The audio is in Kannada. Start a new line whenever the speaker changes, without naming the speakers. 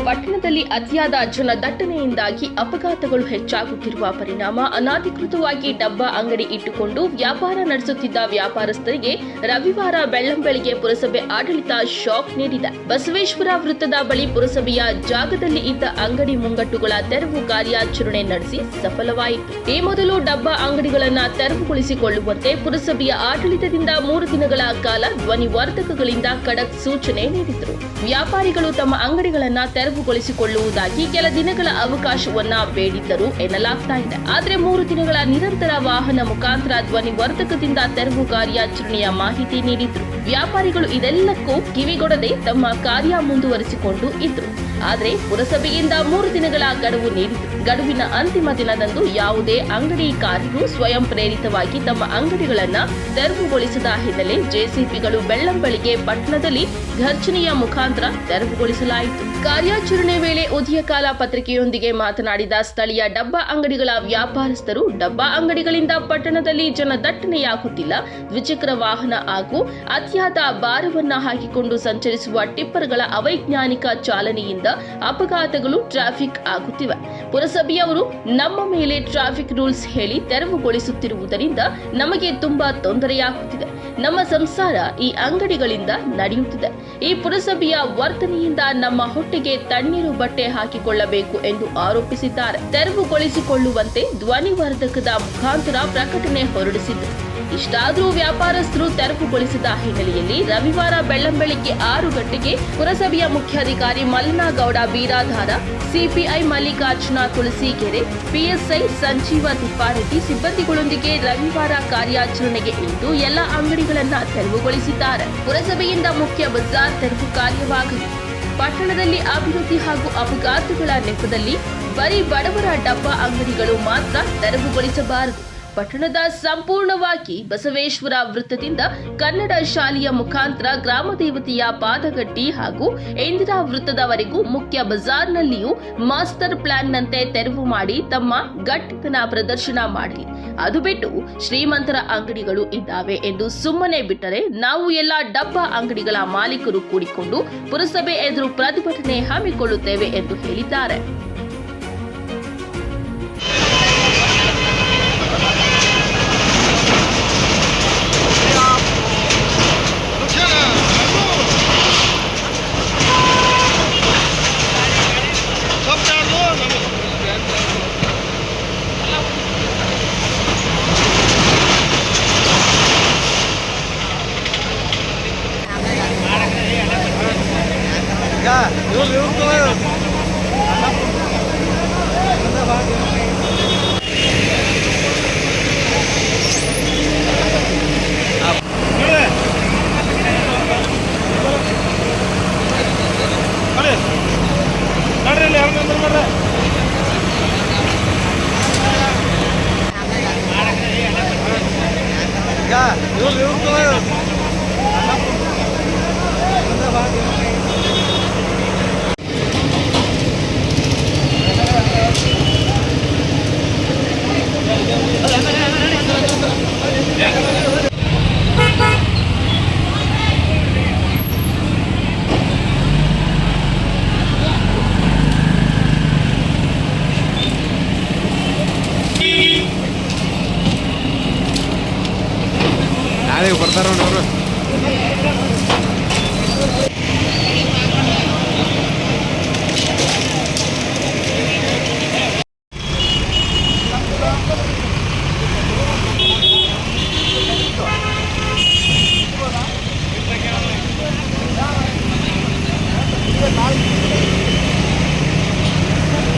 ಪಟ್ಟಣದಲ್ಲಿ ಅತಿಯಾದ ಜನದಟ್ಟಣೆಯಿಂದಾಗಿ ಅಪಘಾತಗಳು ಹೆಚ್ಚಾಗುತ್ತಿರುವ ಪರಿಣಾಮ ಅನಧಿಕೃತವಾಗಿ ಡಬ್ಬಾ ಅಂಗಡಿ ಇಟ್ಟುಕೊಂಡು ವ್ಯಾಪಾರ ನಡೆಸುತ್ತಿದ್ದ ವ್ಯಾಪಾರಸ್ಥರಿಗೆ ರವಿವಾರ ಬೆಳ್ಳಂಬೆಳಿಗ್ಗೆ ಪುರಸಭೆ ಆಡಳಿತ ಶಾಕ್ ನೀಡಿದೆ. ಬಸವೇಶ್ವರ ವೃತ್ತದ ಬಳಿ ಪುರಸಭೆಯ ಜಾಗದಲ್ಲಿ ಇದ್ದ ಅಂಗಡಿ ಮುಂಗಟ್ಟುಗಳ ತೆರವು ಕಾರ್ಯಾಚರಣೆ ನಡೆಸಿ ಸಫಲವಾಯಿತು. ಈ ಮೊದಲು ಡಬ್ಬಾ ಅಂಗಡಿಗಳನ್ನ ತೆರವುಗೊಳಿಸಿಕೊಳ್ಳುವಂತೆ ಪುರಸಭೆಯ ಆಡಳಿತದಿಂದ 3 ದಿನಗಳ ಕಾಲ ಧ್ವನಿವರ್ಧಕಗಳಿಂದ ಖಡಕ್ ಸೂಚನೆ ನೀಡಿದರು. ವ್ಯಾಪಾರಿಗಳು ತಮ್ಮ ಅಂಗಡಿಗಳನ್ನ ತೆರವುಗೊಳಿಸಿಕೊಳ್ಳುವುದಾಗಿ ಕೆಲ ದಿನಗಳ ಅವಕಾಶವನ್ನ ಬೇಡಿದ್ದರು ಎನ್ನಲಾಗ್ತಾ ಇದೆ. ಆದರೆ 3 ದಿನಗಳ ನಿರಂತರ ವಾಹನ ಮುಖಾಂತರ ಧ್ವನಿವರ್ಧಕದಿಂದ ತೆರವು ಕಾರ್ಯಾಚರಣೆಯ ಮಾಹಿತಿ ನೀಡಿದ್ರು. ವ್ಯಾಪಾರಿಗಳು ಇದೆಲ್ಲಕ್ಕೂ ಕಿವಿಗೊಡದೆ ತಮ್ಮ ಕಾರ್ಯ ಮುಂದುವರಿಸಿಕೊಂಡು ಇದ್ರು. ಆದರೆ ಪುರಸಭೆಯಿಂದ 3 ದಿನಗಳ ಗಡುವು ನೀಡಿತು. ಗಡುವಿನ ಅಂತಿಮ ದಿನದಂದು ಯಾವುದೇ ಅಂಗಡಿಕಾರರು ಸ್ವಯಂ ಪ್ರೇರಿತವಾಗಿ ತಮ್ಮ ಅಂಗಡಿಗಳನ್ನ ತೆರವುಗೊಳಿಸದ ಹಿನ್ನೆಲೆ ಜೆಸಿಪಿಗಳು ಬೆಳ್ಳಂಬೆಳಿಗ್ಗೆ ಪಟ್ಟಣದಲ್ಲಿ ಘರ್ಷಣೆಯ ಮುಖಾಂತರ ತೆರವುಗೊಳಿಸಲಾಯಿತು. ಕಾರ್ಯಾಚರಣೆ ವೇಳೆ ಉದಯಕಾಲ ಪತ್ರಿಕೆಯೊಂದಿಗೆ ಮಾತನಾಡಿದ ಸ್ಥಳೀಯ ಡಬ್ಬಾ ಅಂಗಡಿಗಳ ವ್ಯಾಪಾರಸ್ಥರು, ಡಬ್ಬಾ ಅಂಗಡಿಗಳಿಂದ ಪಟ್ಟಣದಲ್ಲಿ ಜನದಟ್ಟಣೆಯಾಗುತ್ತಿಲ್ಲ. ದ್ವಿಚಕ್ರ ವಾಹನ ಹಾಗೂ ಅತಿಯಾದ ಭಾರವನ್ನ ಹಾಕಿಕೊಂಡು ಸಂಚರಿಸುವ ಟಿಪ್ಪರ್ಗಳ ಅವೈಜ್ಞಾನಿಕ ಚಾಲನೆಯಿಂದ ಅಪಘಾತಗಳು ಟ್ರಾಫಿಕ್ ಆಗುತ್ತಿವೆ. ಪುರಸಭೆಯವರು ನಮ್ಮ ಮೇಲೆ ಟ್ರಾಫಿಕ್ ರೂಲ್ಸ್ ಹೇಳಿ ತೆರವುಗೊಳಿಸುತ್ತಿರುವುದರಿಂದ ನಮಗೆ ತುಂಬಾ ತೊಂದರೆಯಾಗುತ್ತಿದೆ. ನಮ್ಮ ಸಂಸಾರ ಈ ಅಂಗಡಿಗಳಿಂದ ನಡೆಯುತ್ತಿದೆ. ಈ ಪುರಸಭೆಯ ವರ್ತನೆಯಿಂದ ನಮ್ಮ ಹೊಟ್ಟೆಗೆ ತಣ್ಣೀರು ಬಟ್ಟೆ ಹಾಕಿಕೊಳ್ಳಬೇಕು ಎಂದು ಆರೋಪಿಸಿದ್ದಾರೆ. ತೆರವುಗೊಳಿಸಿಕೊಳ್ಳುವಂತೆ ಧ್ವನಿವರ್ಧಕದ ಮುಖಾಂತರ ಪ್ರಕಟಣೆ ಹೊರಡಿಸಿದ್ದು. ಇಷ್ಟಾದರೂ ವ್ಯಾಪಾರಸ್ಥರು ತೆರವುಗೊಳಿಸಿದ ಹಿನ್ನೆಲೆಯಲ್ಲಿ ರವಿವಾರ ಬೆಳ್ಳಂಬೆಳಿಗ್ಗೆ 6 ಗಂಟೆಗೆ ಪುರಸಭೆಯ ಮುಖ್ಯಾಧಿಕಾರಿ ಮಲ್ಲನಗೌಡ ಬೀರಾಧಾರ, ಸಿಪಿಐ ಮಲ್ಲಿಕಾರ್ಜುನ ತುಳಸಿಗೆರೆ, ಪಿಎಸ್ಐ ಸಂಜೀವ ತಿಪ್ಪಾರೆಡ್ಡಿ ಸಿಬ್ಬಂದಿಗಳೊಂದಿಗೆ ರವಿವಾರ ಕಾರ್ಯಾಚರಣೆಗೆ ಇಳಿದು ಎಲ್ಲ ಅಂಗಡಿಗಳನ್ನ ತೆರವುಗೊಳಿಸಿದ್ದಾರೆ. ಪುರಸಭೆಯಿಂದ ಮುಖ್ಯ ಬಜಾರ್ ತೆರವು ಕಾರ್ಯವಾಗಲಿ. ಪಟ್ಟಣದಲ್ಲಿ ಅಭಿವೃದ್ಧಿ ಹಾಗೂ ಅಪಘಾತಗಳ ನೆಪದಲ್ಲಿ ಬರೀ ಬಡವರ ಡಬ್ಬಾ ಅಂಗಡಿಗಳು ಮಾತ್ರ ತೆರವುಗೊಳಿಸಬಾರದು. ಪಟ್ಟಣದ ಸಂಪೂರ್ಣವಾಗಿ ಬಸವೇಶ್ವರ ವೃತ್ತದಿಂದ ಕನ್ನಡ ಶಾಲೆಯ ಮುಖಾಂತರ ಗ್ರಾಮ ದೇವತೆಯ ಪಾದಗಟ್ಟಿ ಹಾಗೂ ಇಂದಿರಾ ವೃತ್ತದವರೆಗೂ ಮುಖ್ಯ ಬಜಾರ್ನಲ್ಲಿಯೂ ಮಾಸ್ಟರ್ ಪ್ಲಾನ್ನಂತೆ ತೆರವು ಮಾಡಿ ತಮ್ಮ ಗಟ್ಟಿತನ ಪ್ರದರ್ಶನ ಮಾಡಲಿ. ಅದು ಬಿಟ್ಟು ಶ್ರೀಮಂತರ ಅಂಗಡಿಗಳು ಇದ್ದಾವೆ ಎಂದು ಸುಮ್ಮನೆ ಬಿಟ್ಟರೆ ನಾವು ಎಲ್ಲ ಡಬ್ಬಾ ಅಂಗಡಿಗಳ ಮಾಲೀಕರು ಕೂಡಿಕೊಂಡು ಪುರಸಭೆ ಎದುರು ಪ್ರತಿಭಟನೆ ಹಮ್ಮಿಕೊಳ್ಳುತ್ತೇವೆ ಎಂದು ಹೇಳಿದ್ದಾರೆ.
ನಾಳೆ ಬರ್ತಾರ ನೋಡ್ರಿ.